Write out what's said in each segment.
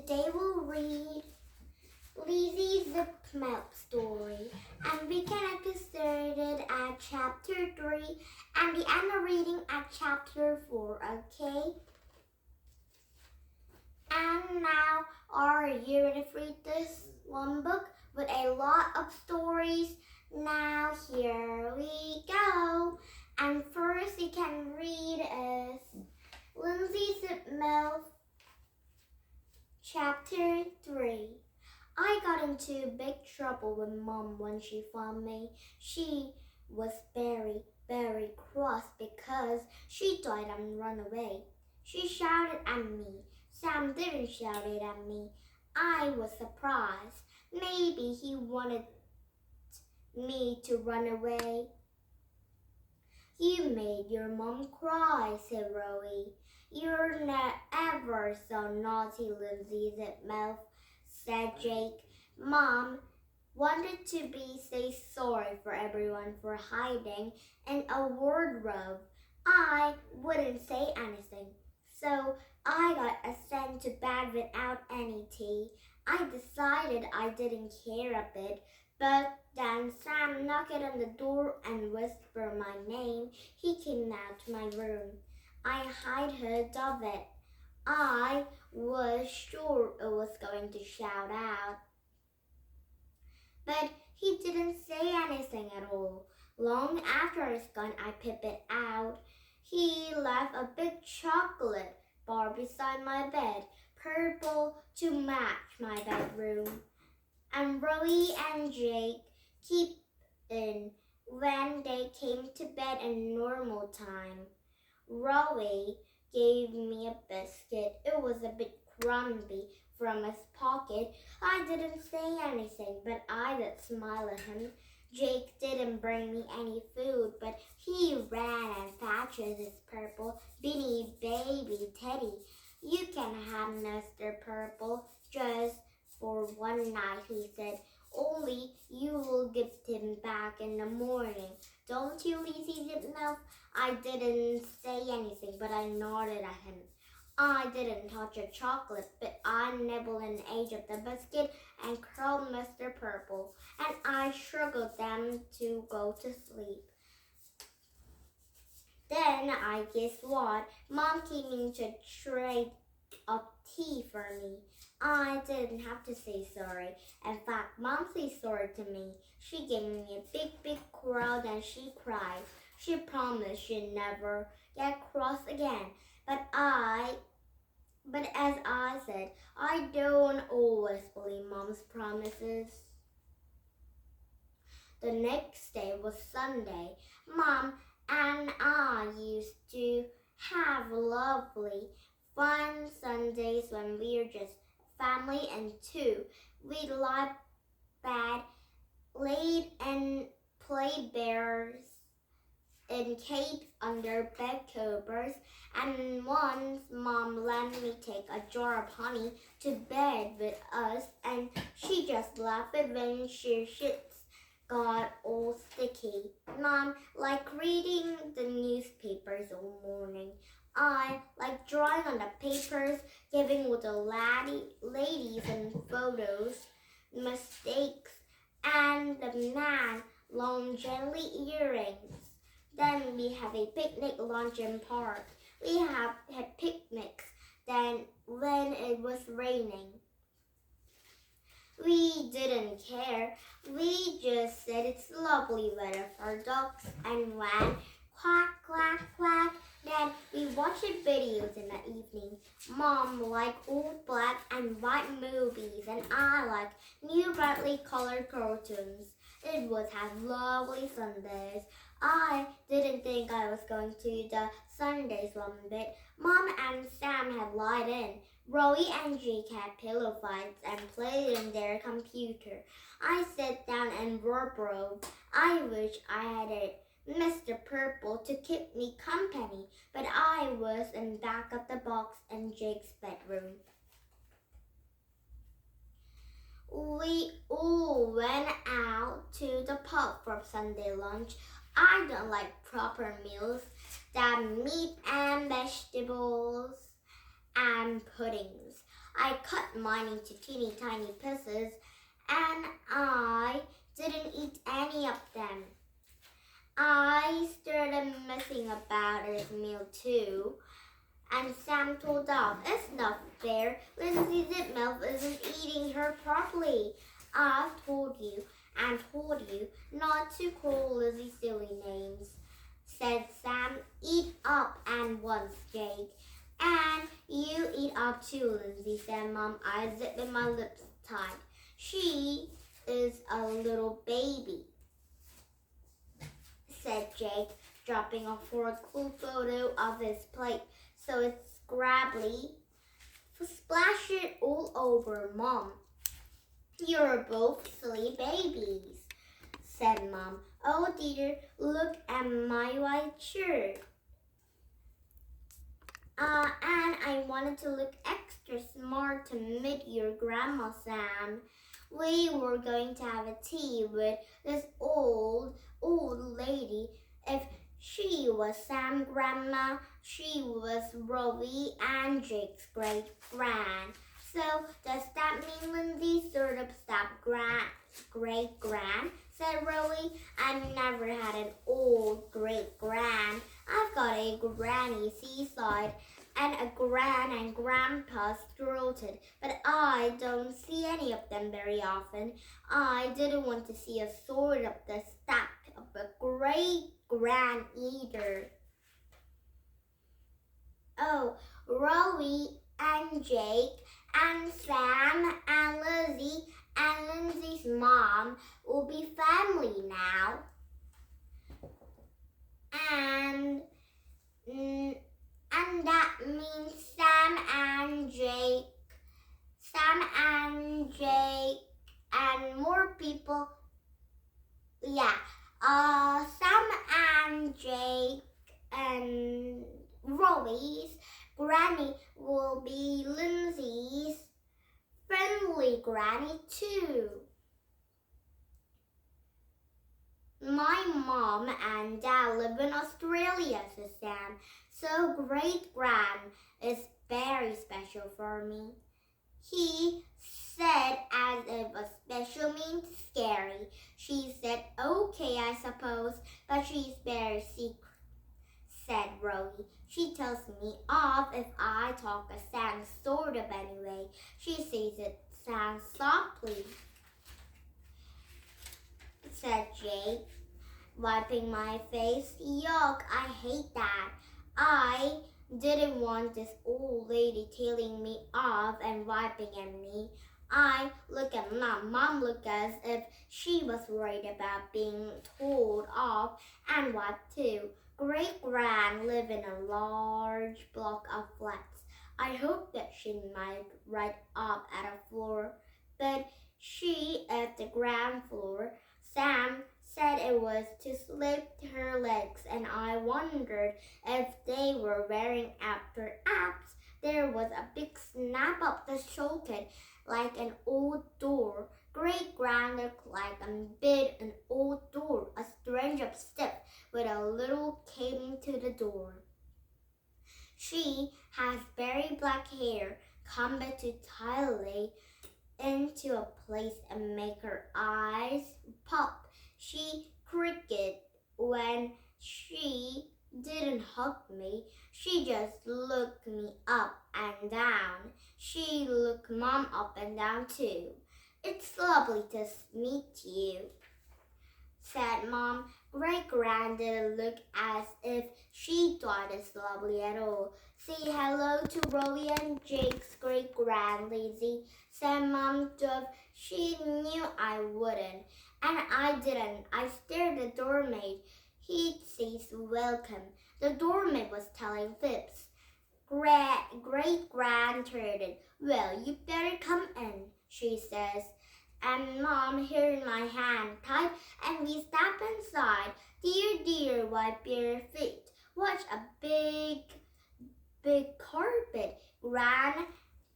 Today we'll read Lizzie Zip Mouth story, and we can get started at chapter 3 and we end the reading at chapter 4, okay? And now, are you ready to read this one book with a lot of stories? Now here we go. And first we can read is Lizzie Zip Mouth, Chapter 3. I got into big trouble with Mom when she found me. She was very, very cross because she thought I'd run away. She shouted at me. Sam didn't shout it at me. I was surprised. Maybe he wanted me to run away. You made your mom cry, said Rowie. You're not ever so naughty, Lizzie Zip Mouth, said Jake. Mom wanted to say sorry for everyone for hiding in a wardrobe. I wouldn't say anything, so I got sent to bed without any tea. I decided I didn't care a bit, but then Sam knocked on the door and whispered my name. He came out to my room. I heard of it. I was sure it was going to shout out. But he didn't say anything at all. Long after I was gone, I peeped it out. He left a big chocolate bar beside my bed, purple to match my bedroom. And Rowie and Jake keep in when they came to bed in normal time. Rowie gave me a biscuit. It was a bit crumbly from his pocket. I didn't say anything, but I did smile at him. Jake didn't bring me any food, but he ran and fetched his purple beanie baby teddy. You can have Mr. Purple just for one night, he said. Only you will give him back in the morning. Don't you, Lizzie Zip Mouth? I didn't say anything, but I nodded at him. I didn't touch a chocolate, but I nibbled an edge of the biscuit and curled Mr. Purple, and I struggled them to go to sleep. Then I guess what? Mom came in to trade up tea for me. I didn't have to say sorry. In fact, Mom said sorry to me. She gave me a big, big curl and she cried. She promised she'd never get cross again. But as I said, I don't always believe Mom's promises. The next day was Sunday. Mom and I used to have lovely, fun Sundays when we were just family and two. We'd lie bed late and play bears in capes under bed covers, and once Mom let me take a jar of honey to bed with us, and she just laughed when she shits got all sticky. Mom liked reading the newspapers all morning. I like drawing on the papers, giving little ladies and photos, mistakes, and the man long jelly earrings. Then we have a picnic lunch in park. We had picnics then when it was raining. We didn't care. We just said it's lovely weather for ducks and went quack, quack, quack. Then we watched videos in the evening. Mom liked old black and white movies, and I liked new brightly colored cartoons. It was have lovely Sundays. I didn't think I was going to the Sundays one bit. Mom and Sam had lied in. Rowie and Jake had pillow fights and played on their computer. I sat down and wardrobe. I wish I had a Mr. Purple to keep me company, but I was in back of the box in Jake's bedroom. We all went out to the pub for Sunday lunch. I don't like proper meals that meat and vegetables and puddings. I cut mine into teeny tiny pieces and I didn't eat any of them. I started messing about his meal too. And Sam told off, "It's not fair. Lizzie Zip Mouth isn't eating her properly. I've told you and told you not to call Lizzie silly names," said Sam. "Eat up and once, Jake. And you eat up too, Lindsay," said Mom. I zipped my lips tight. "She is a little baby," said Jake, dropping a horrible photo of his plate so it's scrabbly. "Splash it all over, Mom." "You're both silly babies," said Mom. "Oh dear, look at my white shirt." And I wanted to look extra smart to meet your grandma, Sam. We were going to have a tea with this old lady. If she was Sam's grandma, she was Rowie and Jake's great-gran. "So does that mean Lindsay sort of stopped great-gran?" said Rowie. "I've never had an old great-gran. I've got a granny seaside and a gran and grandpa strolted, but I don't see any of them very often. I didn't want to see a sort of the stack of a great-gran either." "Oh, Rowie and Jake and Sam and Lizzie and Lindsay's mom will be family now. And that means Sam and Jake and more people. Yeah, Sam and Jake and Rowie's granny will be Lindsay's friendly granny too." "My mom and dad live in Australia," said Sam, "so great-gran is very special for me." He said as if a special means scary. She said, "Okay, I suppose, but she's very secret," said Rowie. "She tells me off if I talk a sound sort of anyway. She says it sounds softly," said Jake, wiping my face. "Yuck, I hate that. I didn't want this old lady tailing me off and wiping at me." I look at Mom. Mom looked as if she was worried about being told off and wiped too. Great-gran lived in a large block of flats. I hoped that she might right up at a floor, but she at the ground floor. Sam said it was to slip her legs, and I wondered if they were wearing outer abs. There was a big snap up the shoulder like an old door. Great-gran looked like an old door, a strange of step with a little cane to the door. She has very black hair, combed too tightly into a place and make her eyes pop. She cricket when she didn't hug me. She just looked me up and down. She looked Mom up and down too. "It's lovely to meet you," said Mom. Great-gran didn't look as if she thought it's lovely at all. "Say hello to Rowie and Jake's great-gran, Lizzie," said Mom. She knew I wouldn't, and I didn't. I stared at the doormaid. He says welcome. The doormaid was telling fibs. Great-gran turned. "Well, you better come in," she says. And Mom held my hand tight and we step inside. Dear, wipe your feet. Watch a big carpet.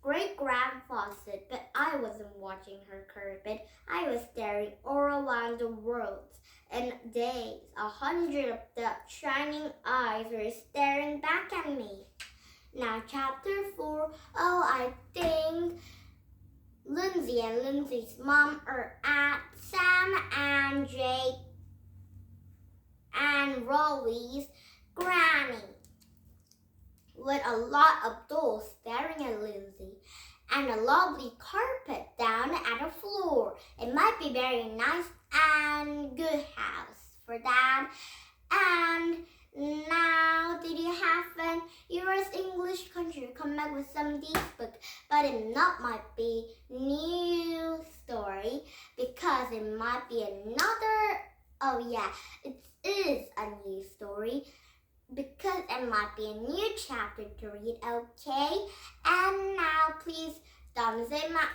Great-gran faucet, but I wasn't watching her carpet. I was staring all around the world. In days, 100 of the shining eyes were staring back at me. Now chapter 4. Oh, I think Lindsay and Lindsay's mom are at Sam and Jake and Rolly's granny, with a lot of dolls staring at Lindsay and a lovely carpet down at the floor. It might be very nice and good house for Dad. And now, did you have an US English country come back with some of these books? But it not might be new story, because it might be another. Oh yeah, it is a new story, because it might be a new chapter to read. Okay, and now please thumbs in my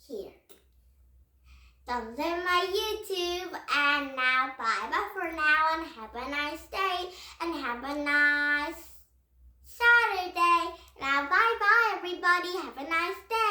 here. Thumbs in my YouTube, and now bye bye for now, and have a nice day, and have a nice Saturday. Now bye bye everybody, have a nice day.